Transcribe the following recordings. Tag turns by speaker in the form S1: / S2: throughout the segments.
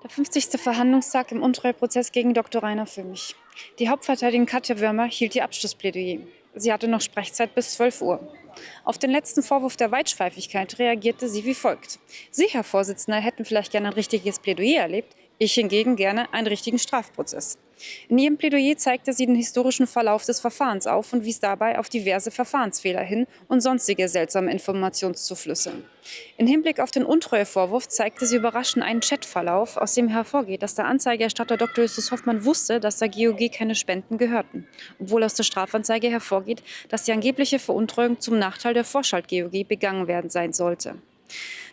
S1: Der 50. Verhandlungstag im Untreueprozess gegen Dr. Rainer Füllmich. Die Hauptverteidigerin Katja Würmer hielt ihr Abschlussplädoyer. Sie hatte noch Sprechzeit bis 12 Uhr. Auf den letzten Vorwurf der Weitschweifigkeit reagierte sie wie folgt. Sie, Herr Vorsitzender, hätten vielleicht gerne ein richtiges Plädoyer erlebt, ich hingegen gerne einen richtigen Strafprozess. In ihrem Plädoyer zeigte sie den historischen Verlauf des Verfahrens auf und wies dabei auf diverse Verfahrensfehler hin und sonstige seltsame Informationszuflüsse. Im Hinblick auf den Untreuevorwurf zeigte sie überraschend einen Chatverlauf, aus dem hervorgeht, dass der Anzeigerstatter Dr. Justus Hoffmann wusste, dass der GOG keine Spenden gehörten, obwohl aus der Strafanzeige hervorgeht, dass die angebliche Veruntreuung zum Nachteil der Vorschalt GOG begangen werden sein sollte.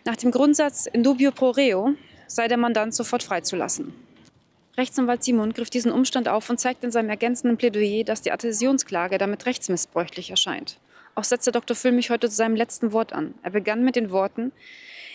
S1: Nach dem Grundsatz in dubio pro reo sei der Mandant sofort freizulassen. Rechtsanwalt Simon griff diesen Umstand auf und zeigte in seinem ergänzenden Plädoyer, dass die Adhäsionsklage damit rechtsmissbräuchlich erscheint. Auch setzte Dr. Füllmich heute zu seinem letzten Wort an. Er begann mit den Worten: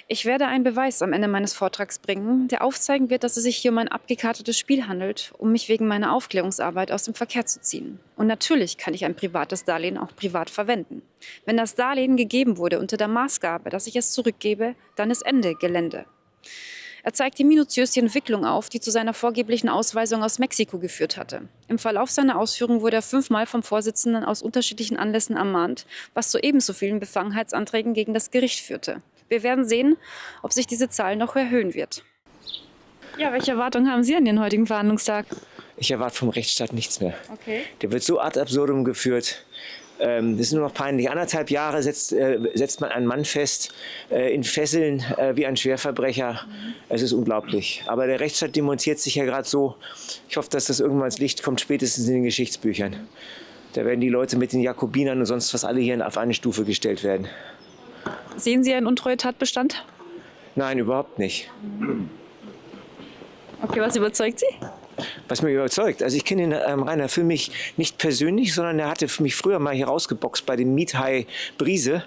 S1: Ich werde einen Beweis am Ende meines Vortrags bringen, der aufzeigen wird, dass es sich hier um ein abgekartetes Spiel handelt, um mich wegen meiner Aufklärungsarbeit aus dem Verkehr zu ziehen. Und natürlich kann ich ein privates Darlehen auch privat verwenden. Wenn das Darlehen gegeben wurde unter der Maßgabe, dass ich es zurückgebe, dann ist Ende Gelände. Er zeigte minutiös die Entwicklung auf, die zu seiner vorgeblichen Ausweisung aus Mexiko geführt hatte. Im Verlauf seiner Ausführungen wurde er 5-mal vom Vorsitzenden aus unterschiedlichen Anlässen ermahnt, was zu ebenso vielen Befangenheitsanträgen gegen das Gericht führte. Wir werden sehen, ob sich diese Zahl noch erhöhen wird. Ja, welche Erwartungen haben Sie an den heutigen Verhandlungstag?
S2: Ich erwarte vom Rechtsstaat nichts mehr.
S1: Okay.
S2: Der wird so ad absurdum geführt. Das ist nur noch peinlich. 1,5 Jahre setzt man einen Mann fest, in Fesseln wie ein Schwerverbrecher. Es ist unglaublich. Aber der Rechtsstaat demontiert sich ja gerade so. Ich hoffe, dass das irgendwann ans Licht kommt, spätestens in den Geschichtsbüchern. Da werden die Leute mit den Jakobinern und sonst was alle hier auf eine Stufe gestellt werden.
S1: Sehen Sie einen Untreue-Tatbestand?
S2: Nein, überhaupt nicht.
S1: Okay, was überzeugt Sie?
S2: Was mich überzeugt, also ich kenne den Rainer Füllmich nicht persönlich, sondern er hatte für mich früher mal hier rausgeboxt bei dem Miethai Brise.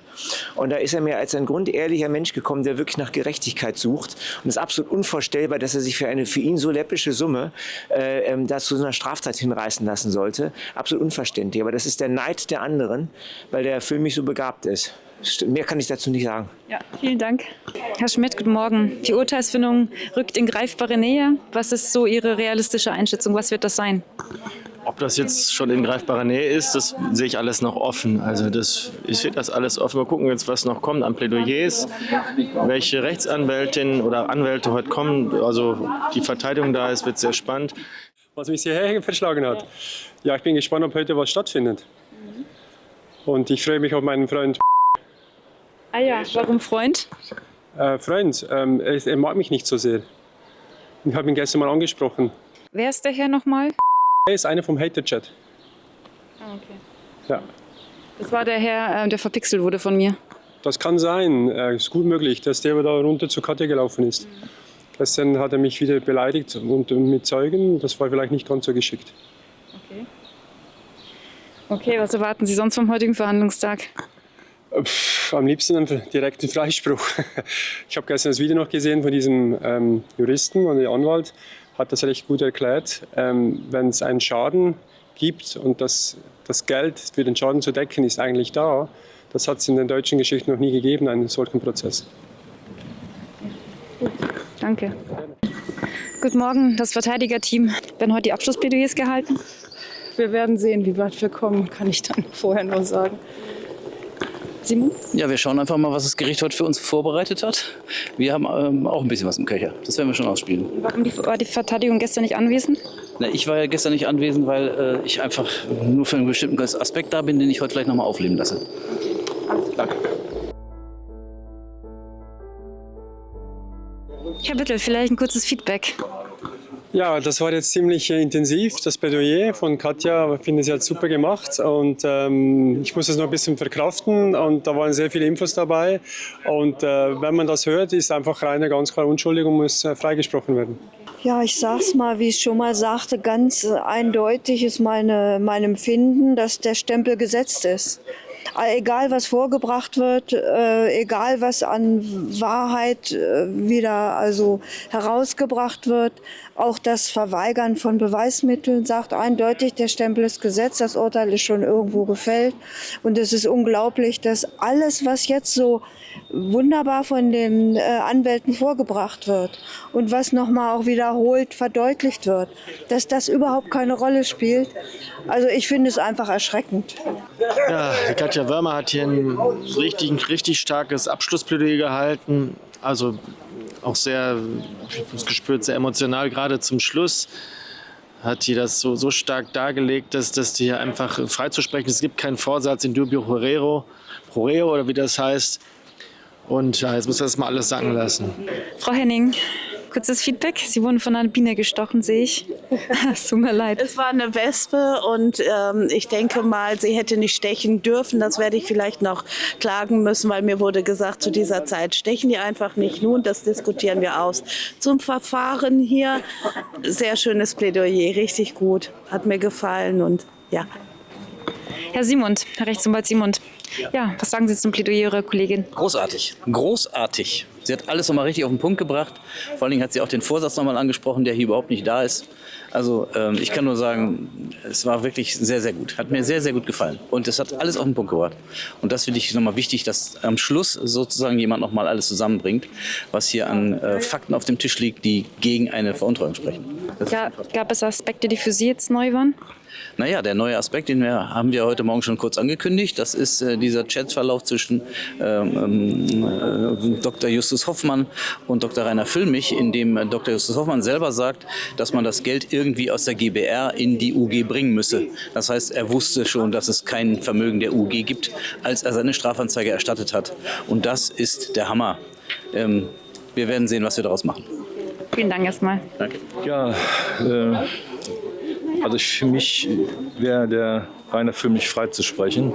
S2: Und da ist er mir als ein grundehrlicher Mensch gekommen, der wirklich nach Gerechtigkeit sucht. Und es ist absolut unvorstellbar, dass er sich für eine für ihn so läppische Summe da zu so einer Straftat hinreißen lassen sollte. Absolut unverständlich. Aber das ist der Neid der anderen, weil der Füllmich so begabt ist. Mehr kann ich dazu nicht sagen.
S1: Ja, vielen Dank. Herr Schmidt, guten Morgen. Die Urteilsfindung rückt in greifbare Nähe. Was ist so Ihre realistische Einschätzung? Was wird das sein?
S3: Ob das jetzt schon in greifbarer Nähe ist, das sehe ich alles noch offen. Also ich sehe das alles offen. Wir gucken jetzt, was noch kommt an Plädoyers, welche Rechtsanwältinnen oder Anwälte heute kommen. Also die Verteidigung da ist, wird sehr spannend.
S4: Was mich hierher verschlagen hat. Ja, ich bin gespannt, ob heute was stattfindet. Und ich freue mich auf meinen Freund.
S1: Ah ja, warum Freund?
S4: Freund, er mag mich nicht so sehr. Ich habe ihn gestern mal angesprochen.
S1: Wer ist der Herr nochmal?
S4: Er ist einer vom Hater-Chat.
S1: Ah, okay.
S4: Ja,
S1: Das war der Herr, der verpixelt wurde von mir.
S4: das kann sein. Ist gut möglich, dass der da runter zur Katja gelaufen ist. Gestern hat er mich wieder beleidigt und mit Zeugen. Das war vielleicht nicht ganz so geschickt.
S1: Okay. Okay, was erwarten Sie sonst vom heutigen Verhandlungstag?
S4: Am liebsten einen direkten Freispruch. Ich habe gestern das Video noch gesehen von diesem Juristen und der Anwalt hat das recht gut erklärt. Wenn es einen Schaden gibt und das Geld für den Schaden zu decken ist eigentlich da, das hat es in der deutschen Geschichte noch nie gegeben, einen solchen Prozess.
S1: Danke. Guten Morgen, das Verteidigerteam. Werden heute die Abschlussplädoyers gehalten?
S5: Wir werden sehen, wie weit wir kommen, kann ich dann vorher nur sagen.
S1: Simon?
S6: Ja, wir schauen einfach mal, was das Gericht heute für uns vorbereitet hat. Wir haben auch ein bisschen was im Köcher. Das werden wir schon ausspielen.
S1: Warum war die Verteidigung gestern nicht anwesend?
S6: Na, ich war ja gestern nicht anwesend, weil ich einfach nur für einen bestimmten Aspekt da bin, den ich heute vielleicht nochmal aufleben lasse. Danke.
S1: Herr Bittel, vielleicht ein kurzes Feedback.
S4: Ja, das war jetzt ziemlich intensiv. Das Plädoyer von Katja, ich finde, sie hat super gemacht und ich muss das noch ein bisschen verkraften und da waren sehr viele Infos dabei und wenn man das hört, ist einfach Rainer ganz klar unschuldig und muss freigesprochen werden.
S7: Ja, ich sag's mal, wie ich schon mal sagte, ganz eindeutig ist mein Empfinden, dass der Stempel gesetzt ist. egal was vorgebracht wird, egal was an Wahrheit wieder also herausgebracht wird, auch das Verweigern von Beweismitteln sagt eindeutig, der Stempel ist Gesetz, das Urteil ist schon irgendwo gefällt. Und es ist unglaublich, dass alles, was jetzt so wunderbar von den Anwälten vorgebracht wird und was nochmal auch wiederholt verdeutlicht wird, dass das überhaupt keine Rolle spielt. Also ich finde es einfach erschreckend.
S3: Ja, Katja Wörmer hat hier ein richtig starkes Abschlussplädoyer gehalten. Also auch sehr, ich habe es gespürt, sehr emotional, gerade zum Schluss hat die das so stark dargelegt, dass die hier einfach freizusprechen. Es gibt keinen Vorsatz in dubio pro reo oder wie das heißt. Und ja, jetzt muss das mal alles sagen lassen.
S1: Frau Henning, kurzes Feedback. Sie wurden von einer Biene gestochen, sehe ich. Es tut mir leid.
S8: Es war eine Wespe und ich denke mal, sie hätte nicht stechen dürfen. Das werde ich vielleicht noch klagen müssen, weil mir wurde gesagt, zu dieser Zeit stechen die einfach nicht. Nun, das diskutieren wir aus. Zum Verfahren hier, sehr schönes Plädoyer, richtig gut. Hat mir gefallen und ja.
S1: Herr Simond, Herr Rechtsanwalt Simond. Ja, was sagen Sie zum Plädoyer Ihrer Kollegin?
S6: Großartig, großartig. Sie hat alles nochmal richtig auf den Punkt gebracht. Vor allen Dingen hat sie auch den Vorsatz nochmal angesprochen, der hier überhaupt nicht da ist. Also ich kann nur sagen, es war wirklich sehr, sehr gut. Hat mir sehr, sehr gut gefallen. Und es hat alles auf den Punkt gebracht. Und das finde ich nochmal wichtig, dass am Schluss sozusagen jemand nochmal alles zusammenbringt, was hier an Fakten auf dem Tisch liegt, die gegen eine Veruntreuung sprechen.
S1: Ja, gab es Aspekte, die für Sie jetzt neu waren?
S6: Naja, der neue Aspekt, haben wir heute Morgen schon kurz angekündigt. Das ist dieser Chatverlauf zwischen Dr. Justus Hoffmann und Dr. Rainer Füllmich, in dem Dr. Justus Hoffmann selber sagt, dass man das Geld irgendwie aus der GBR in die UG bringen müsse. Das heißt, er wusste schon, dass es kein Vermögen der UG gibt, als er seine Strafanzeige erstattet hat. Und das ist der Hammer. Wir werden sehen, was wir daraus machen.
S1: Vielen Dank erstmal.
S6: Danke.
S9: Ja, also für mich wäre der Rainer Füllmich freizusprechen.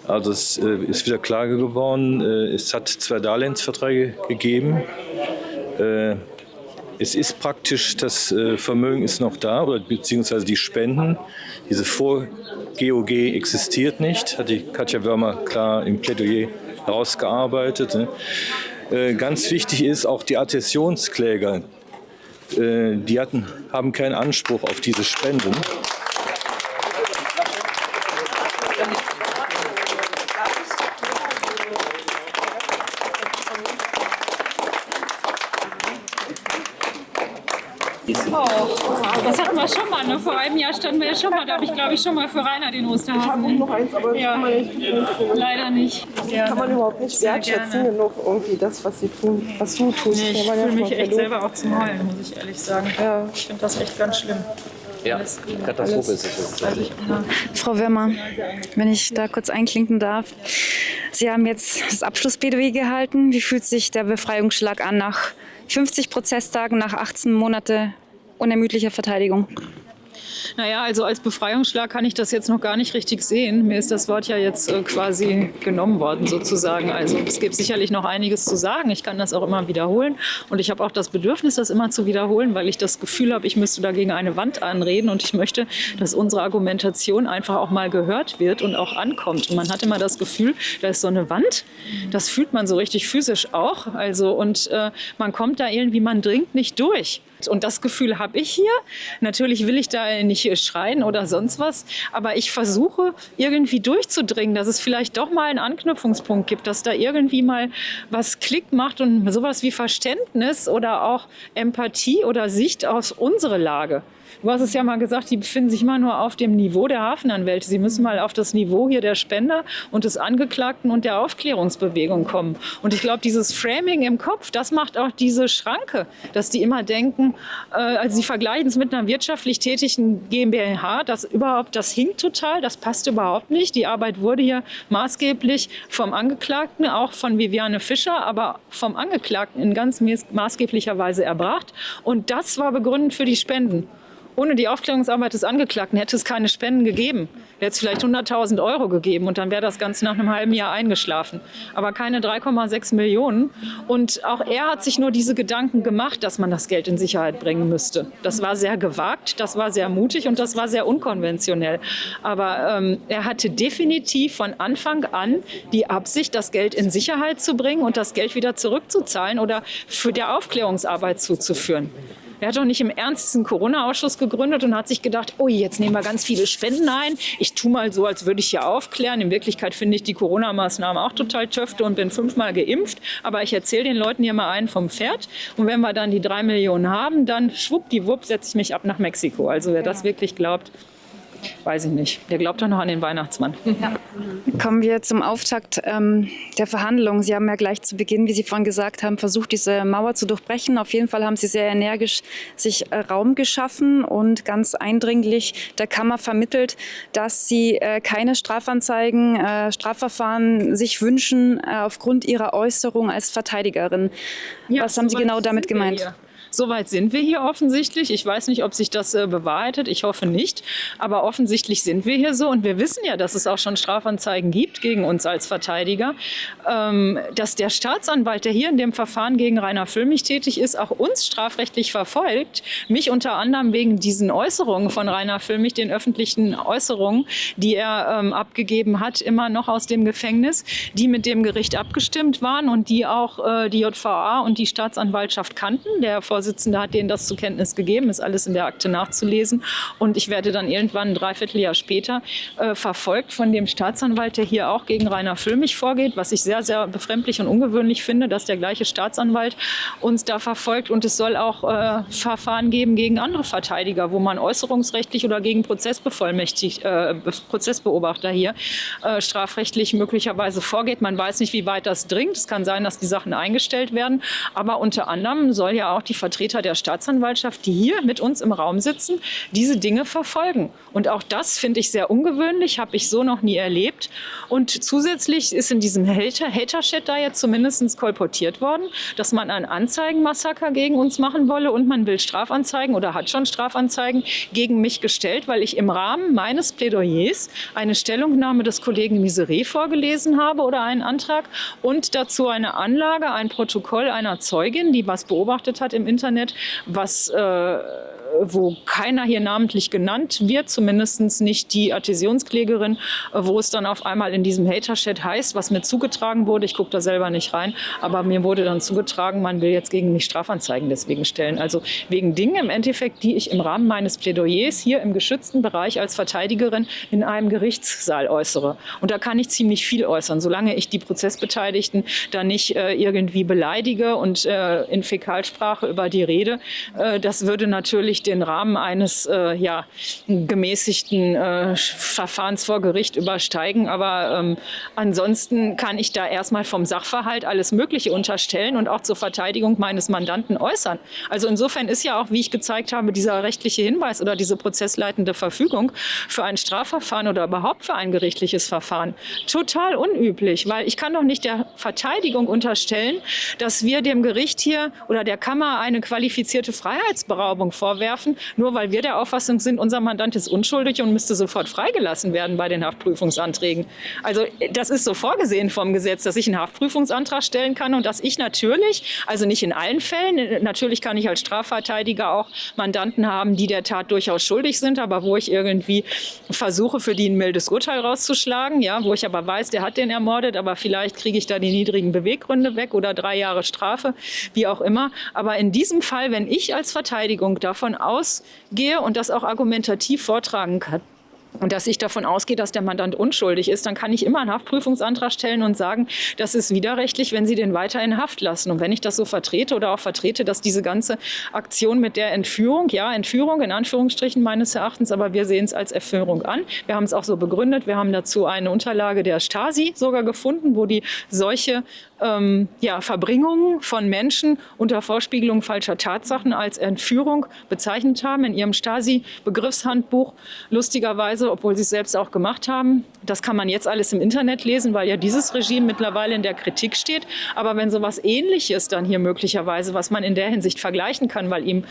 S9: Also es ist wieder klar geworden, es hat 2 Darlehensverträge gegeben. Es ist praktisch, das Vermögen ist noch da, oder beziehungsweise die Spenden. Diese Vor-GOG existiert nicht, hat die Katja Wörmer klar im Plädoyer herausgearbeitet. Ganz wichtig ist auch die Adhäsionskläger. Die haben keinen Anspruch auf diese Spenden.
S10: Das hatten wir schon mal. Ne? Vor einem Jahr standen wir ja schon mal. Da habe ich, glaube ich, schon mal für Rainer den Osterhasen.
S11: Ich habe noch eins, aber
S10: ja. Leider nicht.
S11: Kann man überhaupt nicht wertschätzen genug irgendwie das, was sie tun, was du tust.
S10: Nee, ich fühle mich echt selber auch zum Heulen, muss ich ehrlich sagen. Ja. Ich finde das echt ganz schlimm.
S6: Ja, Katastrophe ist es.
S1: Frau Wörmer, wenn ich da kurz einklinken darf. Sie haben jetzt das Abschlussplädoyer gehalten. Wie fühlt sich der Befreiungsschlag an nach 50 Prozesstagen, nach 18 Monate unermüdlicher Verteidigung?
S10: Naja, also als Befreiungsschlag kann ich das jetzt noch gar nicht richtig sehen. Mir ist das Wort ja jetzt quasi genommen worden sozusagen. Also es gibt sicherlich noch einiges zu sagen. Ich kann das auch immer wiederholen. Und ich habe auch das Bedürfnis, das immer zu wiederholen, weil ich das Gefühl habe, ich müsste dagegen eine Wand anreden. Und ich möchte, dass unsere Argumentation einfach auch mal gehört wird und auch ankommt. Und man hat immer das Gefühl, da ist so eine Wand. Das fühlt man so richtig physisch auch. Also, und man kommt da irgendwie, man dringt nicht durch. Und das Gefühl habe ich hier. Natürlich will ich da nicht schreien oder sonst was, aber ich versuche irgendwie durchzudringen, dass es vielleicht doch mal einen Anknüpfungspunkt gibt, dass da irgendwie mal was Klick macht und sowas wie Verständnis oder auch Empathie oder Sicht aus unserer Lage. Du hast es ja mal gesagt, die befinden sich immer nur auf dem Niveau der Hafenanwälte. Sie müssen mal auf das Niveau hier der Spender und des Angeklagten und der Aufklärungsbewegung kommen. Und ich glaube, dieses Framing im Kopf, das macht auch diese Schranke, dass die immer denken, also sie vergleichen es mit einer wirtschaftlich tätigen GmbH, das hinkt total, das passt überhaupt nicht. Die Arbeit wurde hier maßgeblich vom Angeklagten, auch von Viviane Fischer, aber vom Angeklagten in ganz maßgeblicher Weise erbracht. Und das war begründend für die Spenden. Ohne die Aufklärungsarbeit des Angeklagten hätte es keine Spenden gegeben. Er hätte es vielleicht 100.000 € gegeben und dann wäre das Ganze nach einem halben Jahr eingeschlafen. Aber keine 3,6 Millionen. Und auch er hat sich nur diese Gedanken gemacht, dass man das Geld in Sicherheit bringen müsste. Das war sehr gewagt, das war sehr mutig und das war sehr unkonventionell. Aber er hatte definitiv von Anfang an die Absicht, das Geld in Sicherheit zu bringen und das Geld wieder zurückzuzahlen oder für die Aufklärungsarbeit zuzuführen. Er hat doch nicht im Ernst diesen Corona-Ausschuss gegründet und hat sich gedacht, oh, jetzt nehmen wir ganz viele Spenden ein. Ich tue mal so, als würde ich hier aufklären. In Wirklichkeit finde ich die Corona-Maßnahmen auch total töfte und bin 5-mal geimpft. Aber ich erzähle den Leuten hier mal einen vom Pferd. Und wenn wir dann die 3 Millionen haben, dann schwuppdiwupp setze ich mich ab nach Mexiko. Also wer das wirklich glaubt, weiß ich nicht. Der glaubt doch noch an den Weihnachtsmann.
S1: Ja. Kommen wir zum Auftakt der Verhandlungen. Sie haben ja gleich zu Beginn, wie Sie vorhin gesagt haben, versucht, diese Mauer zu durchbrechen. Auf jeden Fall haben Sie sehr energisch sich Raum geschaffen und ganz eindringlich der Kammer vermittelt, dass Sie keine Strafanzeigen, Strafverfahren sich wünschen aufgrund Ihrer Äußerung als Verteidigerin.
S10: Ja,
S1: was haben Sie genau damit gemeint?
S10: Soweit sind wir hier offensichtlich. Ich weiß nicht, ob sich das bewahrheitet. Ich hoffe nicht. Aber offensichtlich sind wir hier so. Und wir wissen ja, dass es auch schon Strafanzeigen gibt gegen uns als Verteidiger. Dass der Staatsanwalt, der hier in dem Verfahren gegen Rainer Füllmich tätig ist, auch uns strafrechtlich verfolgt. Mich unter anderem wegen diesen Äußerungen von Rainer Füllmich, den öffentlichen Äußerungen, die er abgegeben hat, immer noch aus dem Gefängnis, die mit dem Gericht abgestimmt waren und die auch die JVA und die Staatsanwaltschaft kannten. Der Vorsitzende hat denen das zur Kenntnis gegeben, ist alles in der Akte nachzulesen. Und ich werde dann irgendwann ein Dreivierteljahr später verfolgt von dem Staatsanwalt, der hier auch gegen Rainer Füllmich vorgeht, was ich sehr, sehr befremdlich und ungewöhnlich finde, dass der gleiche Staatsanwalt uns da verfolgt. Und es soll auch Verfahren geben gegen andere Verteidiger, wo man äußerungsrechtlich oder gegen Prozessbeobachter hier strafrechtlich möglicherweise vorgeht. Man weiß nicht, wie weit das dringt. Es kann sein, dass die Sachen eingestellt werden. Aber unter anderem soll ja auch die Vertreter der Staatsanwaltschaft, die hier mit uns im Raum sitzen, diese Dinge verfolgen. Und auch das finde ich sehr ungewöhnlich, habe ich so noch nie erlebt. Und zusätzlich ist in diesem Hater-Chat da jetzt zumindest kolportiert worden, dass man ein Anzeigenmassaker gegen uns machen wolle und man will Strafanzeigen oder hat schon Strafanzeigen gegen mich gestellt, weil ich im Rahmen meines Plädoyers eine Stellungnahme des Kollegen Miseré vorgelesen habe oder einen Antrag und dazu eine Anlage, ein Protokoll einer Zeugin, die was beobachtet hat im Internet, wo keiner hier namentlich genannt wird, zumindest nicht die Adhäsionsklägerin, wo es dann auf einmal in diesem Hater-Chat heißt, was mir zugetragen wurde, ich gucke da selber nicht rein, aber mir wurde dann zugetragen, man will jetzt gegen mich Strafanzeigen deswegen stellen. Also wegen Dingen im Endeffekt, die ich im Rahmen meines Plädoyers hier im geschützten Bereich als Verteidigerin in einem Gerichtssaal äußere. Und da kann ich ziemlich viel äußern, solange ich die Prozessbeteiligten da nicht irgendwie beleidige und in Fäkalsprache über die rede. Das würde natürlich den Rahmen eines gemäßigten Verfahrens vor Gericht übersteigen. Aber ansonsten kann ich da erstmal vom Sachverhalt alles Mögliche unterstellen und auch zur Verteidigung meines Mandanten äußern. Also insofern ist ja auch, wie ich gezeigt habe, dieser rechtliche Hinweis oder diese prozessleitende Verfügung für ein Strafverfahren oder überhaupt für ein gerichtliches Verfahren total unüblich, weil ich kann doch nicht der Verteidigung unterstellen, dass wir dem Gericht hier oder der Kammer eine qualifizierte Freiheitsberaubung vorwerfen, nur weil wir der Auffassung sind, unser Mandant ist unschuldig und müsste sofort freigelassen werden bei den Haftprüfungsanträgen. Also das ist so vorgesehen vom Gesetz, dass ich einen Haftprüfungsantrag stellen kann und dass ich natürlich, also nicht in allen Fällen, natürlich kann ich als Strafverteidiger auch Mandanten haben, die der Tat durchaus schuldig sind, aber wo ich irgendwie versuche, für die ein mildes Urteil rauszuschlagen, ja, wo ich aber weiß, der hat den ermordet, aber vielleicht kriege ich da die niedrigen Beweggründe weg oder 3 Jahre Strafe, wie auch immer. Aber in diesem Fall, wenn ich als Verteidigung davon ausgehe und das auch argumentativ vortragen kann, und dass ich davon ausgehe, dass der Mandant unschuldig ist, dann kann ich immer einen Haftprüfungsantrag stellen und sagen, das ist widerrechtlich, wenn Sie den weiter in Haft lassen. Und wenn ich das so vertrete oder auch vertrete, dass diese ganze Aktion mit der Entführung, ja, Entführung in Anführungsstrichen meines Erachtens, aber wir sehen es als Entführung an. Wir haben es auch so begründet. Wir haben dazu eine Unterlage der Stasi sogar gefunden, wo die solche Verbringungen von Menschen unter Vorspiegelung falscher Tatsachen als Entführung bezeichnet haben in ihrem Stasi-Begriffshandbuch. Lustigerweise Hinweise, obwohl sie es selbst auch gemacht haben. Das kann man jetzt alles im Internet lesen, weil ja dieses Regime mittlerweile in der Kritik steht. Aber wenn sowas Ähnliches dann hier möglicherweise, was man in der Hinsicht vergleichen kann, weil ihm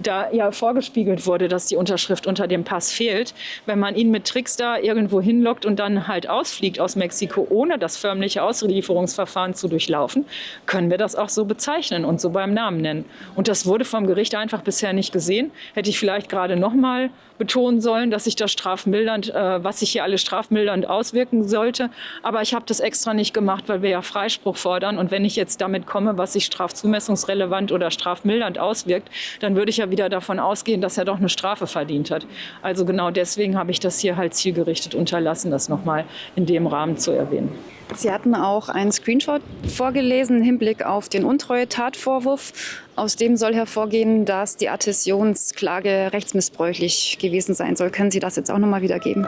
S10: da ja vorgespiegelt wurde, dass die Unterschrift unter dem Pass fehlt, wenn man ihn mit Tricks da irgendwo hinlockt und dann halt ausfliegt aus Mexiko, ohne das förmliche Auslieferungsverfahren zu durchlaufen, können wir das auch so bezeichnen und so beim Namen nennen. Und das wurde vom Gericht einfach bisher nicht gesehen. Hätte ich vielleicht gerade noch mal betonen sollen, dass sich das strafmildernd, was sich hier alles strafmildernd auswirken sollte. Aber ich habe das extra nicht gemacht, weil wir ja Freispruch fordern. Und wenn ich jetzt damit komme, was sich strafzumessungsrelevant oder strafmildernd auswirkt, dann würde ich ja wieder davon ausgehen, dass er doch eine Strafe verdient hat. Also genau deswegen habe ich das hier halt zielgerichtet unterlassen, das nochmal in dem Rahmen zu erwähnen.
S1: Sie hatten auch einen Screenshot vorgelesen im Hinblick auf den Untreue-Tatvorwurf. Aus dem soll hervorgehen, dass die Adhäsionsklage rechtsmissbräuchlich gewesen sein soll. Können Sie das jetzt auch nochmal wiedergeben?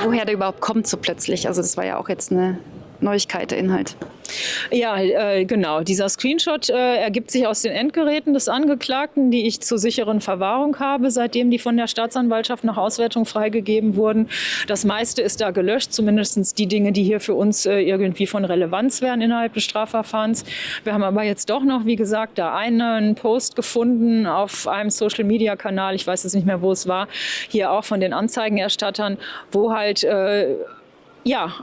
S1: Woher der überhaupt kommt so plötzlich? Also das war ja auch jetzt eine Neuigkeit, der Inhalt.
S10: Ja, genau. Dieser Screenshot ergibt sich aus den Endgeräten des Angeklagten, die ich zur sicheren Verwahrung habe, seitdem die von der Staatsanwaltschaft nach Auswertung freigegeben wurden. Das meiste ist da gelöscht, zumindest die Dinge, die hier für uns irgendwie von Relevanz wären innerhalb des Strafverfahrens. Wir haben aber jetzt doch noch, wie gesagt, da einen Post gefunden auf einem Social-Media-Kanal, ich weiß jetzt nicht mehr, wo es war, hier auch von den Anzeigenerstattern, wo halt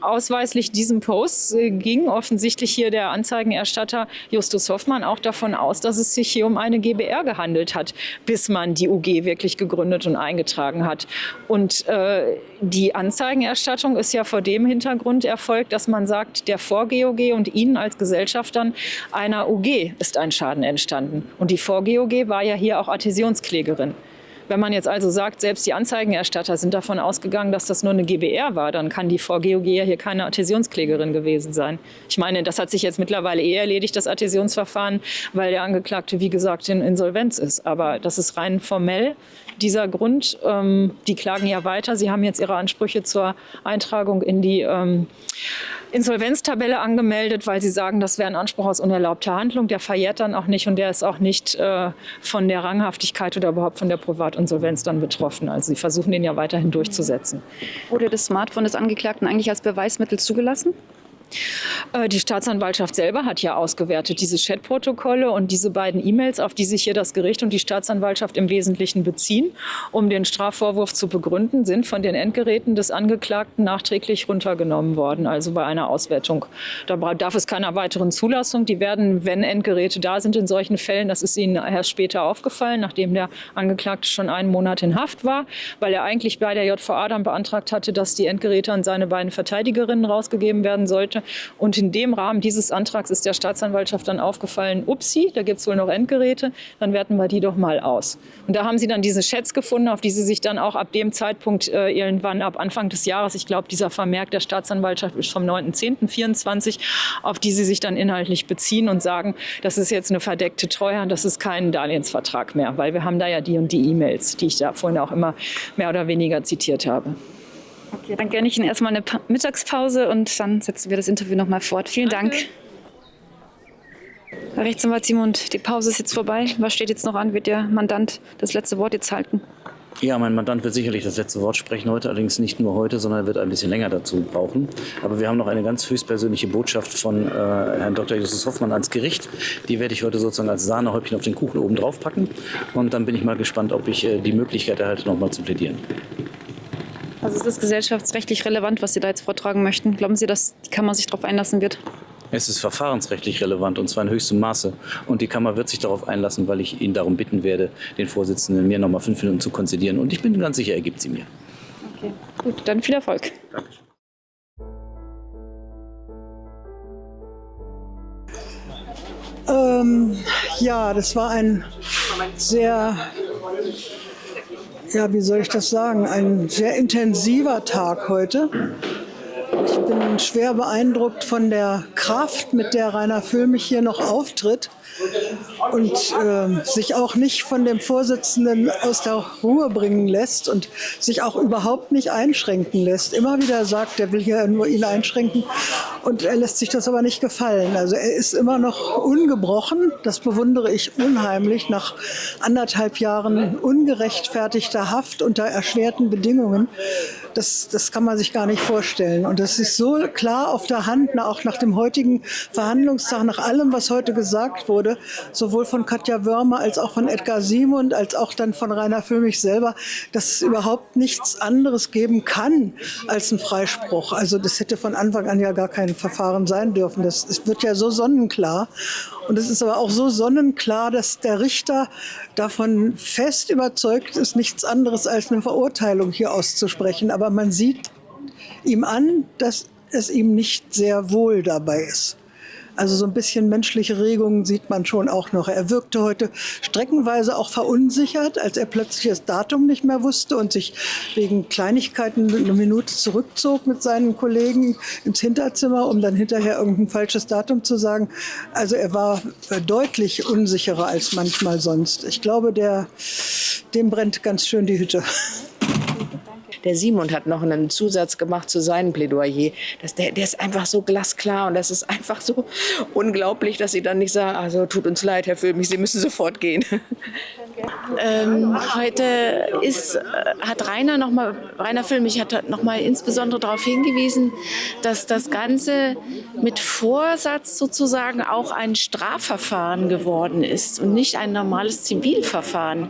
S10: ausweislich diesem Post ging offensichtlich hier der Anzeigenerstatter Justus Hoffmann auch davon aus, dass es sich hier um eine GbR gehandelt hat, bis man die UG wirklich gegründet und eingetragen hat. Und die Anzeigenerstattung ist ja vor dem Hintergrund erfolgt, dass man sagt, der Vor-GOG und Ihnen als Gesellschaftern einer UG ist ein Schaden entstanden. Und die Vor-GOG war ja hier auch Adhäsionsklägerin. Wenn man jetzt also sagt, selbst die Anzeigenerstatter sind davon ausgegangen, dass das nur eine GbR war, dann kann die Vor-GOG ja hier keine Adhäsionsklägerin gewesen sein. Ich meine, das hat sich jetzt mittlerweile erledigt, das Adhäsionsverfahren, weil der Angeklagte, wie gesagt, in Insolvenz ist. Aber das ist rein formell dieser Grund. Die klagen ja weiter. Sie haben jetzt ihre Ansprüche zur Eintragung in die Insolvenztabelle angemeldet, weil sie sagen, das wäre ein Anspruch aus unerlaubter Handlung. Der verjährt dann auch nicht und der ist auch nicht von der Ranghaftigkeit oder überhaupt von der Privatinsolvenz dann betroffen. Also sie versuchen den ja weiterhin durchzusetzen.
S1: Wurde das Smartphone des Angeklagten eigentlich als Beweismittel zugelassen?
S10: Die Staatsanwaltschaft selber hat ja ausgewertet diese Chatprotokolle und diese beiden E-Mails, auf die sich hier das Gericht und die Staatsanwaltschaft im Wesentlichen beziehen, um den Strafvorwurf zu begründen, sind von den Endgeräten des Angeklagten nachträglich runtergenommen worden, also bei einer Auswertung. Da bedarf es keiner weiteren Zulassung. Die werden, wenn Endgeräte da sind in solchen Fällen, das ist Ihnen erst später aufgefallen, nachdem der Angeklagte schon einen Monat in Haft war, weil er eigentlich bei der JVA dann beantragt hatte, dass die Endgeräte an seine beiden Verteidigerinnen rausgegeben werden sollte. Und in dem Rahmen dieses Antrags ist der Staatsanwaltschaft dann aufgefallen, upsi, da gibt es wohl noch Endgeräte, dann werten wir die doch mal aus. Und da haben sie dann diese Chats gefunden, auf die sie sich dann auch ab dem Zeitpunkt irgendwann ab Anfang des Jahres, ich glaube, dieser Vermerk der Staatsanwaltschaft ist vom 9.10.24, auf die sie sich dann inhaltlich beziehen und sagen, das ist jetzt eine verdeckte Treuhand, das ist kein Darlehensvertrag mehr, weil wir haben da ja die und die E-Mails, die ich da vorhin auch immer mehr oder weniger zitiert habe.
S1: Okay, dann gönne ich Ihnen erstmal eine Mittagspause und dann setzen wir das Interview noch mal fort. Vielen Dank. Herr Rechtsanwalt Simond, die Pause ist jetzt vorbei. Was steht jetzt noch an? Wird der Mandant das letzte Wort jetzt halten?
S6: Ja, mein Mandant wird sicherlich das letzte Wort sprechen heute, allerdings nicht nur heute, sondern er wird ein bisschen länger dazu brauchen. Aber wir haben noch eine ganz höchstpersönliche Botschaft von Herrn Dr. Justus Hoffmann ans Gericht. Die werde ich heute sozusagen als Sahnehäubchen auf den Kuchen oben drauf packen. Und dann bin ich mal gespannt, ob ich die Möglichkeit erhalte, noch mal zu plädieren.
S1: Also ist das gesellschaftsrechtlich relevant, was Sie da jetzt vortragen möchten? Glauben Sie, dass die Kammer sich darauf einlassen wird?
S6: Es ist verfahrensrechtlich relevant und zwar in höchstem Maße. Und die Kammer wird sich darauf einlassen, weil ich ihn darum bitten werde, den Vorsitzenden mir noch mal 5 Minuten zu konzidieren. Und ich bin ganz sicher, er gibt sie mir.
S1: Okay, gut, dann viel Erfolg.
S6: Dankeschön.
S12: Ja, das war ein sehr, ja, wie soll ich das sagen, ein sehr intensiver Tag heute. Ich bin schwer beeindruckt von der Kraft, mit der Rainer Füllmich hier noch auftritt. und sich auch nicht von dem Vorsitzenden aus der Ruhe bringen lässt und sich auch überhaupt nicht einschränken lässt. Immer wieder sagt, er will hier nur ihn einschränken und er lässt sich das aber nicht gefallen. Also er ist immer noch ungebrochen, das bewundere ich unheimlich, nach 1,5 Jahren ungerechtfertigter Haft unter erschwerten Bedingungen. Das kann man sich gar nicht vorstellen. Und das ist so klar auf der Hand, auch nach dem heutigen Verhandlungstag, nach allem, was heute gesagt wurde, sowohl von Katja Wörmer als auch von Edgar Simond, als auch dann von Rainer Füllmich selber, dass es überhaupt nichts anderes geben kann als ein Freispruch. Also das hätte von Anfang an ja gar kein Verfahren sein dürfen. Das wird ja so sonnenklar. Und es ist aber auch so sonnenklar, dass der Richter davon fest überzeugt ist, nichts anderes als eine Verurteilung hier auszusprechen. Aber man sieht ihm an, dass es ihm nicht sehr wohl dabei ist. Also so ein bisschen menschliche Regungen sieht man schon auch noch. Er wirkte heute streckenweise auch verunsichert, als er plötzlich das Datum nicht mehr wusste und sich wegen Kleinigkeiten eine Minute zurückzog mit seinen Kollegen ins Hinterzimmer, um dann hinterher irgendein falsches Datum zu sagen. Also er war deutlich unsicherer als manchmal sonst. Ich glaube, dem brennt ganz schön die Hütte.
S13: Der Simond hat noch einen Zusatz gemacht zu seinem Plädoyer. Der ist einfach so glasklar und das ist einfach so unglaublich, dass sie dann nicht sagen, also tut uns leid, Herr Füllmich, Sie müssen sofort gehen.
S8: Heute hat Rainer Füllmich hat noch mal insbesondere darauf hingewiesen, dass das Ganze mit Vorsatz sozusagen auch ein Strafverfahren geworden ist und nicht ein normales Zivilverfahren.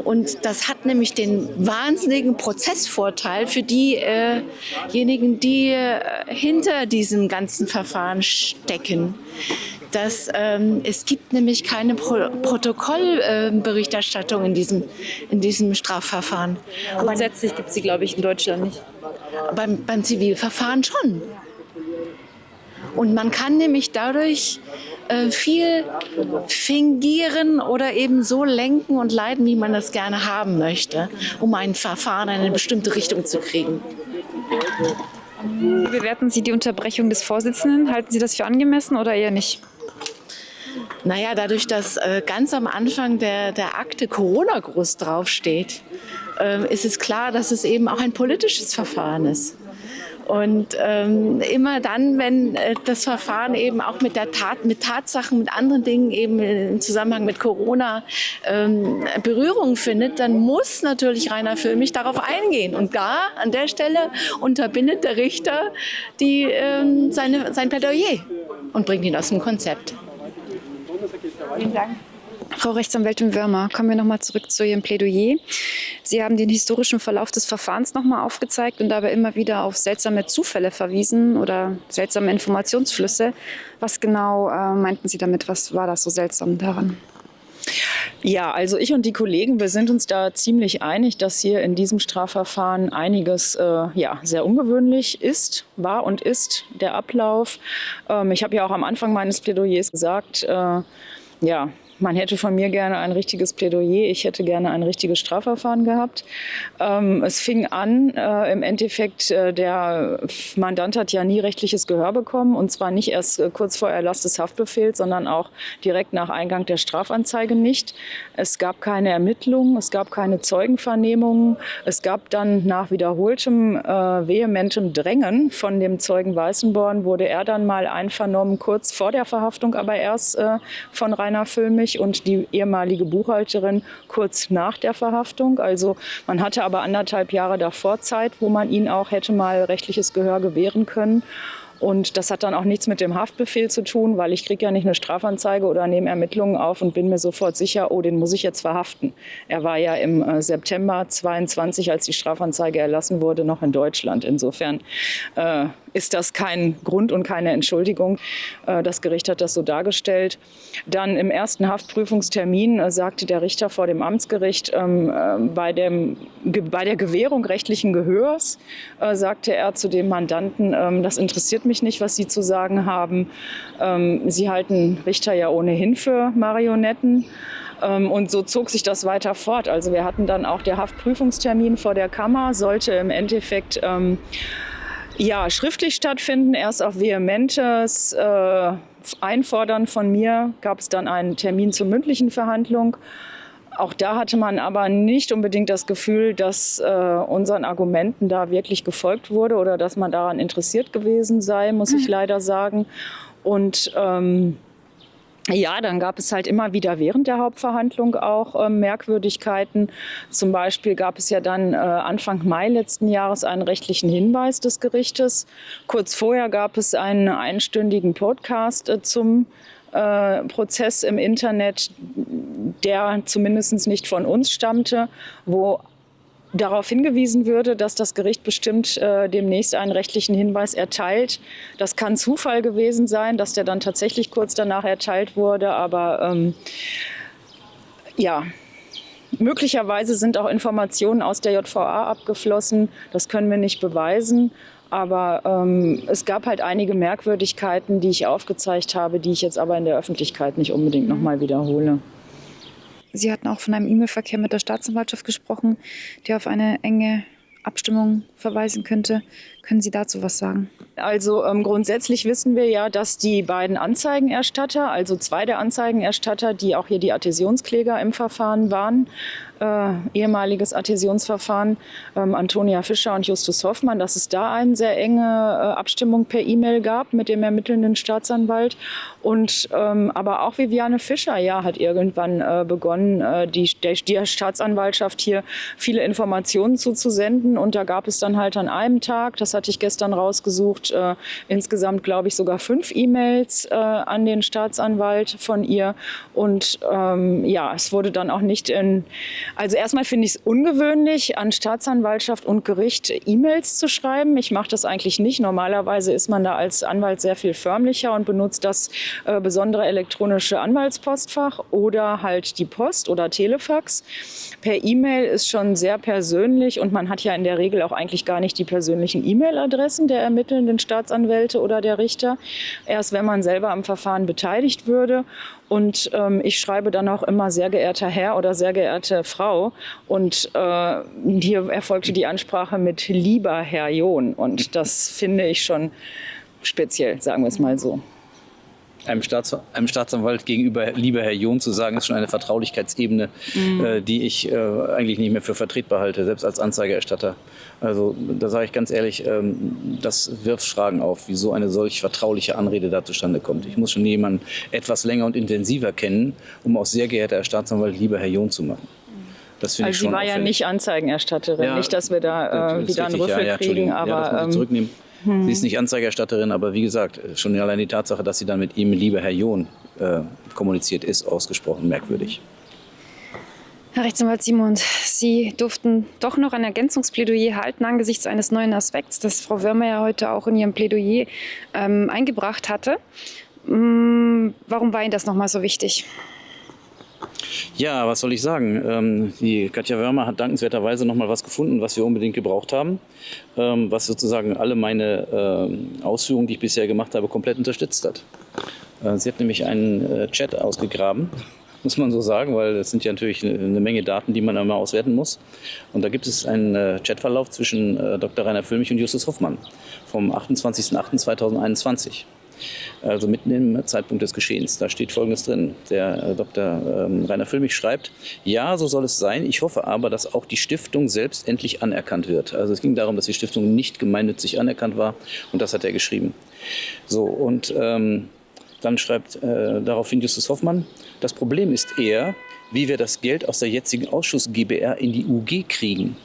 S8: Und das hat nämlich den wahnsinnigen Prozessvorteil für diejenigen, die hinter diesem ganzen Verfahren stecken. Es gibt nämlich keine Protokollberichterstattung in diesem Strafverfahren.
S1: Grundsätzlich gibt es sie, glaube ich, in Deutschland nicht.
S8: Beim Zivilverfahren schon. Und man kann nämlich dadurch viel fingieren oder eben so lenken und leiten, wie man das gerne haben möchte, um ein Verfahren in eine bestimmte Richtung zu kriegen.
S1: Wie bewerten Sie die Unterbrechung des Vorsitzenden? Halten Sie das für angemessen oder eher nicht?
S8: Naja, dadurch, dass ganz am Anfang der Akte Corona-Gruß draufsteht, ist es klar, dass es eben auch ein politisches Verfahren ist. Und immer dann, wenn das Verfahren eben auch mit Tatsachen, mit anderen Dingen eben im Zusammenhang mit Corona Berührung findet, dann muss natürlich Rainer Füllmich darauf eingehen. Und da, an der Stelle, unterbindet der Richter sein Plädoyer und bringt ihn aus dem Konzept.
S1: Vielen Dank. Frau Rechtsanwältin Wörmer, kommen wir noch mal zurück zu Ihrem Plädoyer. Sie haben den historischen Verlauf des Verfahrens noch mal aufgezeigt und dabei immer wieder auf seltsame Zufälle verwiesen oder seltsame Informationsflüsse. Was genau meinten Sie damit? Was war das so seltsam daran?
S10: Ja, also ich und die Kollegen, wir sind uns da ziemlich einig, dass hier in diesem Strafverfahren einiges sehr ungewöhnlich war und ist, der Ablauf. Ich habe ja auch am Anfang meines Plädoyers gesagt, man hätte von mir gerne ein richtiges Plädoyer, ich hätte gerne ein richtiges Strafverfahren gehabt. Es fing an, im Endeffekt, der Mandant hat ja nie rechtliches Gehör bekommen und zwar nicht erst kurz vor Erlass des Haftbefehls, sondern auch direkt nach Eingang der Strafanzeige nicht. Es gab keine Ermittlungen, es gab keine Zeugenvernehmungen, es gab dann nach wiederholtem, vehementem Drängen von dem Zeugen Weißenborn, wurde er dann mal einvernommen, kurz vor der Verhaftung, aber erst von Rainer Füllmich und die ehemalige Buchhalterin kurz nach der Verhaftung. Also man hatte aber 1,5 Jahre davor Zeit, wo man ihnen auch hätte mal rechtliches Gehör gewähren können. Und das hat dann auch nichts mit dem Haftbefehl zu tun, weil ich kriege ja nicht eine Strafanzeige oder nehme Ermittlungen auf und bin mir sofort sicher, oh, den muss ich jetzt verhaften. Er war ja im September 22, als die Strafanzeige erlassen wurde, noch in Deutschland. Insofern ist das kein Grund und keine Entschuldigung. Das Gericht hat das so dargestellt. Dann im ersten Haftprüfungstermin sagte der Richter vor dem Amtsgericht, bei der Gewährung rechtlichen Gehörs sagte er zu dem Mandanten, das interessiert mich nicht, was Sie zu sagen haben. Sie halten Richter ja ohnehin für Marionetten. Und so zog sich das weiter fort. Also wir hatten dann auch der Haftprüfungstermin vor der Kammer, sollte im Endeffekt Ja, schriftlich stattfinden, erst auf vehementes Einfordern von mir gab es dann einen Termin zur mündlichen Verhandlung. Auch da hatte man aber nicht unbedingt das Gefühl, dass unseren Argumenten da wirklich gefolgt wurde oder dass man daran interessiert gewesen sei, muss ich leider sagen. Und ja, dann gab es halt immer wieder während der Hauptverhandlung auch Merkwürdigkeiten. Zum Beispiel gab es ja dann Anfang Mai letzten Jahres einen rechtlichen Hinweis des Gerichtes. Kurz vorher gab es einen einstündigen Podcast zum Prozess im Internet, der zumindest nicht von uns stammte, wo darauf hingewiesen würde, dass das Gericht bestimmt demnächst einen rechtlichen Hinweis erteilt. Das kann Zufall gewesen sein, dass der dann tatsächlich kurz danach erteilt wurde, aber ja, möglicherweise sind auch Informationen aus der JVA abgeflossen. Das können wir nicht beweisen. Aber es gab halt einige Merkwürdigkeiten, die ich aufgezeigt habe, die ich jetzt aber in der Öffentlichkeit nicht unbedingt nochmal wiederhole.
S1: Sie hatten auch von einem E-Mail-Verkehr mit der Staatsanwaltschaft gesprochen, der auf eine enge Abstimmung verweisen könnte. Können Sie dazu was sagen?
S10: Also grundsätzlich wissen wir ja, dass die beiden Anzeigenerstatter, also 2 der Anzeigenerstatter, die auch hier die Adhäsionskläger im Verfahren waren, ehemaliges Adhäsionsverfahren, Antonia Fischer und Justus Hoffmann, dass es da eine sehr enge Abstimmung per E-Mail gab mit dem ermittelnden Staatsanwalt. Und aber auch Viviane Fischer hat irgendwann begonnen, der Staatsanwaltschaft hier viele Informationen zuzusenden. Und da gab es dann halt an einem Tag, das hatte ich gestern rausgesucht, insgesamt glaube ich sogar 5 E-Mails an den Staatsanwalt von ihr. Und es wurde dann auch nicht also erstmal finde ich es ungewöhnlich, an Staatsanwaltschaft und Gericht E-Mails zu schreiben. Ich mache das eigentlich nicht. Normalerweise ist man da als Anwalt sehr viel förmlicher und benutzt das besondere elektronische Anwaltspostfach oder halt die Post oder Telefax. Per E-Mail ist schon sehr persönlich und man hat ja in der Regel auch eigentlich gar nicht die persönlichen E-Mail-Adressen der ermittelnden Staatsanwälte oder der Richter. Erst wenn man selber am Verfahren beteiligt würde. Und ich schreibe dann auch immer sehr geehrter Herr oder sehr geehrte Frau. Und hier erfolgte die Ansprache mit lieber Herr John. Und das finde ich schon speziell, sagen wir es mal so.
S6: Einem Staatsanwalt gegenüber lieber Herr John zu sagen, ist schon eine Vertraulichkeitsebene, die ich eigentlich nicht mehr für vertretbar halte, selbst als Anzeigerstatter. Also da sage ich ganz ehrlich, das wirft Fragen auf, wie so eine solch vertrauliche Anrede da zustande kommt. Ich muss schon jemanden etwas länger und intensiver kennen, um aus sehr geehrter Herr Staatsanwalt lieber Herr John zu machen. Das finde ich schon
S10: sie war
S6: auffällig.
S10: Ja nicht Anzeigenerstatterin,
S6: Ja,
S10: nicht, dass wir da wieder einen Rüffel kriegen. Aber
S6: das muss ich zurücknehmen. Sie ist nicht Anzeigerstatterin, aber wie gesagt, schon allein die Tatsache, dass sie dann mit ihm lieber Herr John kommuniziert, ist ausgesprochen merkwürdig.
S1: Herr Rechtsanwalt Simond, Sie durften doch noch ein Ergänzungsplädoyer halten angesichts eines neuen Aspekts, das Frau Wörmer ja heute auch in ihrem Plädoyer eingebracht hatte. Warum war Ihnen das nochmal so wichtig?
S6: Ja, was soll ich sagen? Die Katja Wörmer hat dankenswerterweise noch mal was gefunden, was wir unbedingt gebraucht haben, was sozusagen alle meine Ausführungen, die ich bisher gemacht habe, komplett unterstützt hat. Sie hat nämlich einen Chat ausgegraben, muss man so sagen, weil das sind ja natürlich eine Menge Daten, die man einmal auswerten muss. Und da gibt es einen Chatverlauf zwischen Dr. Rainer Füllmich und Justus Hoffmann vom 28.08.2021. Also mitten im Zeitpunkt des Geschehens. Da steht Folgendes drin. Der Dr. Rainer Füllmich schreibt: Ja, so soll es sein. Ich hoffe aber, dass auch die Stiftung selbst endlich anerkannt wird. Also es ging darum, dass die Stiftung nicht gemeinnützig anerkannt war. Und das hat er geschrieben. So, und dann schreibt daraufhin Justus Hoffmann: Das Problem ist eher, wie wir das Geld aus der jetzigen Ausschuss GbR in die UG kriegen.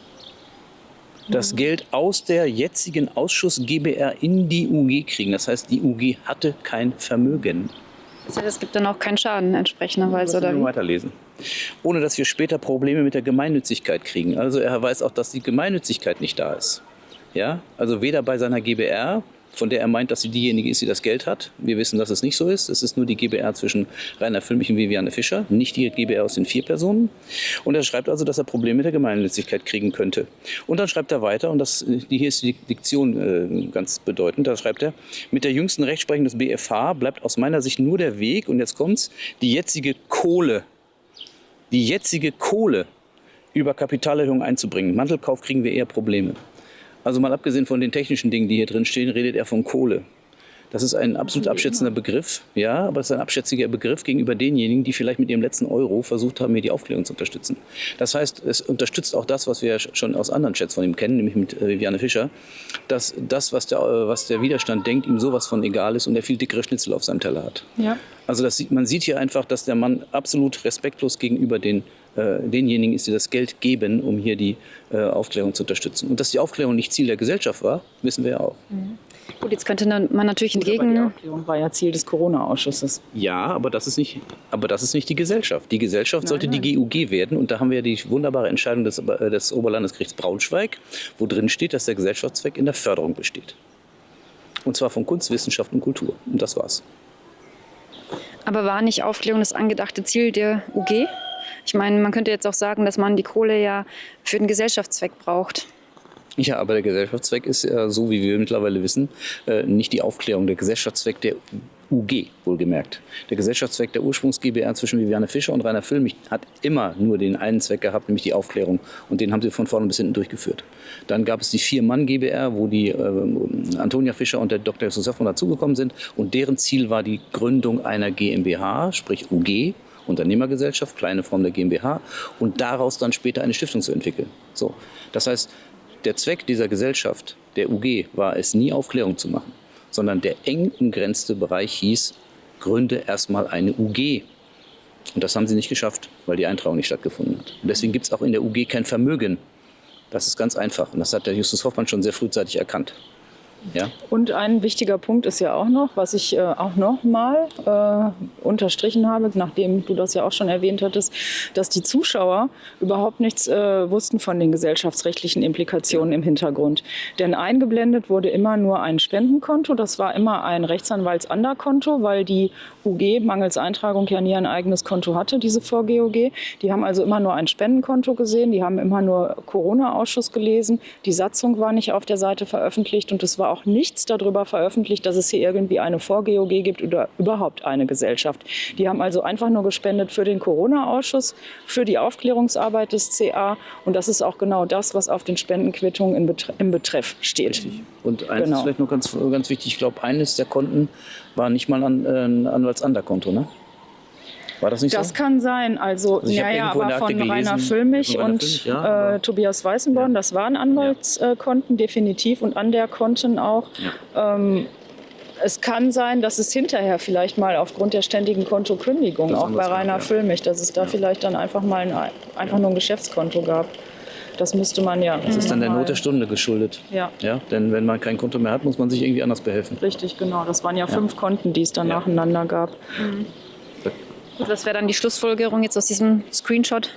S6: Das Geld aus der jetzigen Ausschuss GbR in die UG kriegen. Das heißt, die UG hatte kein Vermögen.
S1: Das heißt, es gibt dann auch keinen Schaden entsprechenderweise, oder wie?
S6: Weiterlesen. Ohne dass wir später Probleme mit der Gemeinnützigkeit kriegen. Also er weiß auch, dass die Gemeinnützigkeit nicht da ist. Ja? Also weder bei seiner GbR, von der er meint, dass sie diejenige ist, die das Geld hat. Wir wissen, dass es nicht so ist. Es ist nur die GbR zwischen Rainer Füllmich und Viviane Fischer, nicht die GbR aus den 4 Personen. Und er schreibt also, dass er Probleme mit der Gemeinnützigkeit kriegen könnte. Und dann schreibt er weiter, und hier ist die Diktion ganz bedeutend, da schreibt er: Mit der jüngsten Rechtsprechung des BfH bleibt aus meiner Sicht nur der Weg, und jetzt kommt's, die jetzige Kohle über Kapitalerhöhung einzubringen. Mantelkauf kriegen wir eher Probleme. Also mal abgesehen von den technischen Dingen, die hier drin stehen, redet er von Kohle. Das ist ein absolut abschätzender Begriff, ja, aber es ist ein abschätziger Begriff gegenüber denjenigen, die vielleicht mit ihrem letzten Euro versucht haben, hier die Aufklärung zu unterstützen. Das heißt, es unterstützt auch das, was wir schon aus anderen Chats von ihm kennen, nämlich mit Viviane Fischer, dass das, was der Widerstand denkt, ihm sowas von egal ist und er viel dickere Schnitzel auf seinem Teller hat.
S10: Ja.
S6: Also man sieht hier einfach, dass der Mann absolut respektlos gegenüber denjenigen ist, die das Geld geben, um hier die Aufklärung zu unterstützen. Und dass die Aufklärung nicht Ziel der Gesellschaft war, wissen wir ja auch.
S1: Gut, jetzt könnte man natürlich entgegen...
S10: Die Aufklärung war ja Ziel des Corona-Ausschusses.
S6: Ja, aber das ist nicht die Gesellschaft. Die Gesellschaft sollte die GUG werden. Und da haben wir ja die wunderbare Entscheidung des Oberlandesgerichts Braunschweig, wo drin steht, dass der Gesellschaftszweck in der Förderung besteht. Und zwar von Kunst, Wissenschaft und Kultur. Und das war's.
S1: Aber war nicht Aufklärung das angedachte Ziel der UG? Ich meine, man könnte jetzt auch sagen, dass man die Kohle ja für den Gesellschaftszweck braucht.
S6: Ja, aber der Gesellschaftszweck ist ja, so wie wir mittlerweile wissen, nicht die Aufklärung. Der Gesellschaftszweck der UG, wohlgemerkt. Der Gesellschaftszweck der Ursprungs-GbR zwischen Viviane Fischer und Rainer Füllmich hat immer nur den einen Zweck gehabt, nämlich die Aufklärung. Und den haben sie von vorne bis hinten durchgeführt. Dann gab es die 4-Mann-GbR, wo die Antonia Fischer und der Dr. Justus Hoffmann dazugekommen sind. Und deren Ziel war die Gründung einer GmbH, sprich UG, Unternehmergesellschaft, kleine Form der GmbH, und daraus dann später eine Stiftung zu entwickeln. So, das heißt, der Zweck dieser Gesellschaft, der UG, war es nie, Aufklärung zu machen, sondern der eng umgrenzte Bereich hieß, gründe erstmal eine UG. Und das haben sie nicht geschafft, weil die Eintragung nicht stattgefunden hat. Und deswegen gibt es auch in der UG kein Vermögen. Das ist ganz einfach. Und das hat der Justus Hoffmann schon sehr frühzeitig erkannt. Ja.
S10: Und ein wichtiger Punkt ist ja auch noch, was ich auch noch mal unterstrichen habe, nachdem du das ja auch schon erwähnt hattest, dass die Zuschauer überhaupt nichts wussten von den gesellschaftsrechtlichen Implikationen im Hintergrund. Denn eingeblendet wurde immer nur ein Spendenkonto, das war immer ein Rechtsanwaltsanderkonto, weil die UG mangels Eintragung ja nie ein eigenes Konto hatte, diese Vor-GOG. Die haben also immer nur ein Spendenkonto gesehen, die haben immer nur Corona-Ausschuss gelesen, die Satzung war nicht auf der Seite veröffentlicht und es war auch nichts darüber veröffentlicht, dass es hier irgendwie eine Vor-GOG gibt oder überhaupt eine Gesellschaft. Die haben also einfach nur gespendet für den Corona-Ausschuss, für die Aufklärungsarbeit des CA und das ist auch genau das, was auf den Spendenquittungen im Betreff steht.
S6: Richtig. Und eins ist vielleicht noch ganz wichtig, ich glaube, eines der Konten war nicht mal ein Anwaltsanderkonto, ne? War das nicht so?
S10: Das kann sein. Also ja, aber von Rainer Füllmich und Tobias Weißenborn, das waren Anwaltskonten definitiv und an der Konten auch. Ja. Es kann sein, dass es hinterher vielleicht mal aufgrund der ständigen Kontokündigung, auch bei Rainer Füllmich, dass es da vielleicht dann einfach mal einfach nur ein Geschäftskonto gab. Das müsste man ja.
S6: Das ist dann der Not der Stunde geschuldet.
S10: Ja.
S6: Ja. Denn wenn man kein Konto mehr hat, muss man sich irgendwie anders behelfen.
S10: Richtig, genau. Das waren ja 5 Konten, die es dann nacheinander gab.
S1: Mhm. Gut, was wäre dann die Schlussfolgerung jetzt aus diesem Screenshot?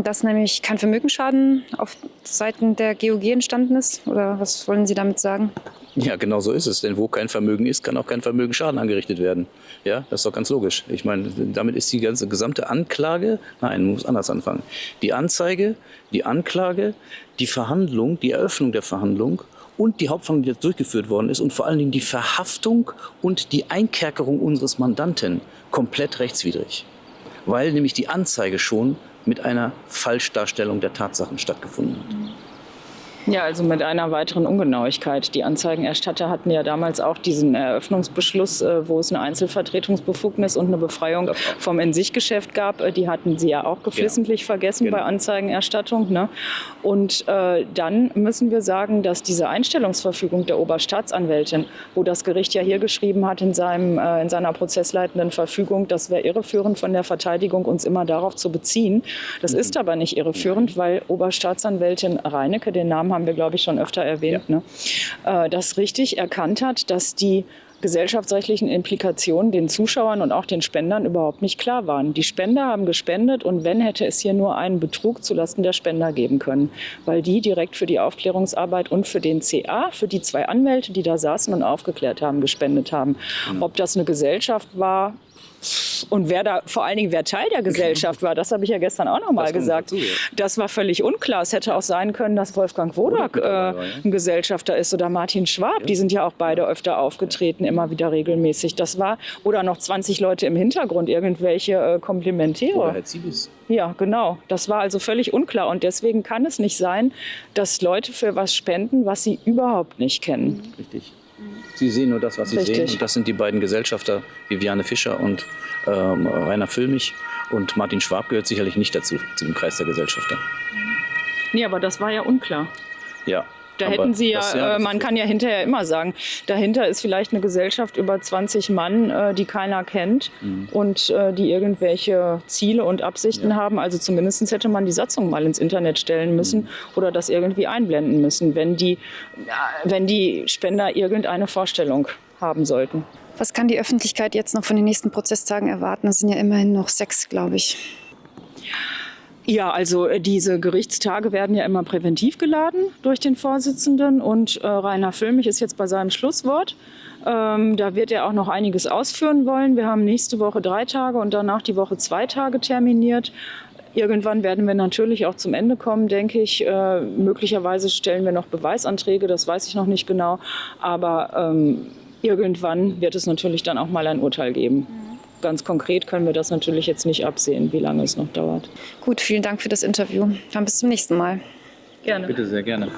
S1: Dass nämlich kein Vermögensschaden auf Seiten der GOG entstanden ist? Oder was wollen Sie damit sagen?
S6: Ja, genau so ist es. Denn wo kein Vermögen ist, kann auch kein Vermögensschaden angerichtet werden. Ja, das ist doch ganz logisch. Ich meine, damit ist die gesamte Anklage, nein, man muss anders anfangen. Die Anzeige, die Anklage, die Verhandlung, die Eröffnung der Verhandlung und die Hauptverhandlung, die jetzt durchgeführt worden ist und vor allen Dingen die Verhaftung und die Einkerkerung unseres Mandanten komplett rechtswidrig. Weil nämlich die Anzeige schon mit einer Falschdarstellung der Tatsachen stattgefunden hat.
S10: Ja, also mit einer weiteren Ungenauigkeit. Die Anzeigenerstatter hatten ja damals auch diesen Eröffnungsbeschluss, wo es eine Einzelvertretungsbefugnis und eine Befreiung vom In-sich-Geschäft gab. Die hatten sie ja auch geflissentlich vergessen bei Anzeigenerstattung. Ne? Und dann müssen wir sagen, dass diese Einstellungsverfügung der Oberstaatsanwältin, wo das Gericht ja hier geschrieben hat in seiner prozessleitenden Verfügung, das wäre irreführend von der Verteidigung, uns immer darauf zu beziehen. Das ist aber nicht irreführend, weil Oberstaatsanwältin Reinecke, den Namen haben wir, glaube ich, schon öfter erwähnt, das richtig erkannt hat, dass die gesellschaftsrechtlichen Implikationen den Zuschauern und auch den Spendern überhaupt nicht klar waren. Die Spender haben gespendet und wenn, hätte es hier nur einen Betrug zulasten der Spender geben können, weil die direkt für die Aufklärungsarbeit und für den CA, für die 2 Anwälte, die da saßen und aufgeklärt haben, gespendet haben. Ob das eine Gesellschaft war, Und vor allen Dingen, wer Teil der Gesellschaft war, das habe ich ja gestern auch noch mal gesagt. Das war völlig unklar. Es hätte auch sein können, dass Wolfgang Wodak ein Gesellschafter ist oder Martin Schwab. Die sind ja auch beide öfter aufgetreten, immer wieder regelmäßig. Oder noch 20 Leute im Hintergrund, irgendwelche Komplimentäre.
S6: Oder Herr Ziebes.
S10: Ja, genau. Das war also völlig unklar. Und deswegen kann es nicht sein, dass Leute für was spenden, was sie überhaupt nicht kennen.
S6: Richtig. Sie sehen nur das, was sie sehen. Und das sind die beiden Gesellschafter, Viviane Fischer und Rainer Füllmich. Und Martin Schwab gehört sicherlich nicht dazu, zu dem Kreis der Gesellschafter.
S10: Nee, aber das war ja unklar.
S6: Ja.
S10: Da hätten Sie man kann ja hinterher immer sagen, dahinter ist vielleicht eine Gesellschaft über 20 Mann, die keiner kennt und die irgendwelche Ziele und Absichten haben. Also zumindest hätte man die Satzung mal ins Internet stellen müssen oder das irgendwie einblenden müssen, wenn die Spender irgendeine Vorstellung haben sollten.
S1: Was kann die Öffentlichkeit jetzt noch von den nächsten Prozesstagen erwarten? Es sind ja immerhin noch 6, glaube ich.
S10: Ja, also diese Gerichtstage werden ja immer präventiv geladen durch den Vorsitzenden und Rainer Füllmich ist jetzt bei seinem Schlusswort. Da wird er auch noch einiges ausführen wollen. Wir haben nächste Woche 3 Tage und danach die Woche 2 Tage terminiert. Irgendwann werden wir natürlich auch zum Ende kommen, denke ich. Möglicherweise stellen wir noch Beweisanträge, das weiß ich noch nicht genau. Aber irgendwann wird es natürlich dann auch mal ein Urteil geben. Ganz konkret können wir das natürlich jetzt nicht absehen, wie lange es noch dauert.
S1: Gut, vielen Dank für das Interview. Dann bis zum nächsten Mal.
S10: Gerne.
S6: Bitte, sehr gerne.